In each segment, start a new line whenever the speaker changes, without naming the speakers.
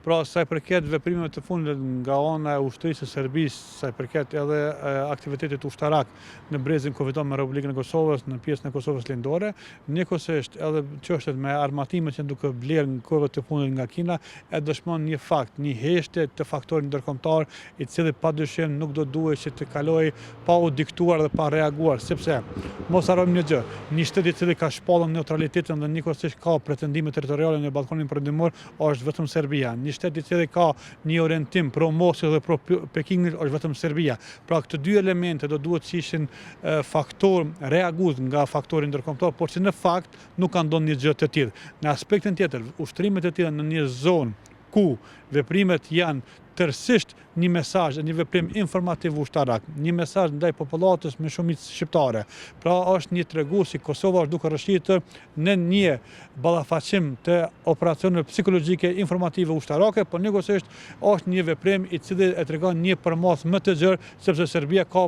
Pra, sa i përket veprimeve të fundit nga ana e ushtrisë së Serbisë, sa i përket edhe aktivitetit ushtarak në brezin kufiton me Republikën e Kosovës, në pjesën e Kosovës lindore, njëkohësisht edhe çështjet me armatimet që duke blerë në kohëve të fundit nga Kina, e dëshmon një fakt, një heshtje të faktorit ndërkombëtar, i cili padyshim nuk do duhet që të kalojë pa u diktuar dhe pa reaguar, sepse mos harrojmë një gjë, një shtet i cili ka shpallur neutralitetin dhe njëkohësisht ka pretendime territoriale në ballkonin perëndimor, është vetëm Serbia. Një shtet i cili ka një orientim pro Moskës dhe pro Pekingit është vetëm Serbia. Pra këto dy elemente do duhet të ishin faktor reagues nga faktori ndërkombëtar, por që në fakt nuk ka ndonjë gjë të tillë. Në aspektin tjetër, ushtrimet e tilla në një zonë ku veprimet janë tërësisht një mesazh, një veprim informativ ushtarak, një mesazh ndaj popullatës me shumicë shqiptare. Pra është një tregues si Kosova është duke rrëshitur në një ballafaqim të operacioneve psikologjike informative ushtarake, por njëkohësisht është një veprim i cili e tregon një përmas më të gjerë, sepse Serbia ka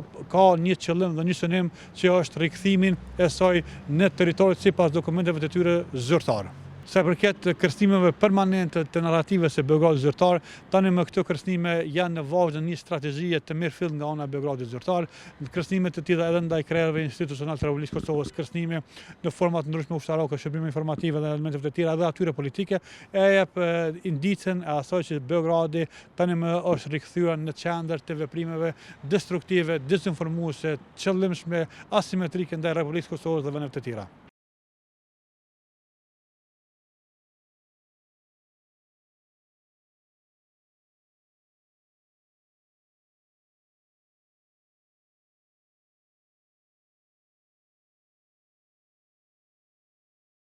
një qëllim dhe një synim që është rikthimin e saj në territorin sipas dokumenteve të tyre zyrtare. Sa i përket kërcënimeve permanente të narrativës së Beogradit zyrtar, tani me këto kërcënime janë në vazhdim një strategjie të mirëfillt nga ana e Beogradit zyrtar, kërcënime të tilla edhe ndaj krerëve institucional të Republikës Kosovës, kërcënime në forma të ndryshme ushtarake, shërbime informative dhe elemente të tjera dhe atyre politike, e jep indicën e asaj që Beogradi tani më është rikthyer në qendër të veprimeve destruktive, dezinformuese, qëllimshme, asimetrike ndaj Republikës Kosovës dhe vendeve të tjera.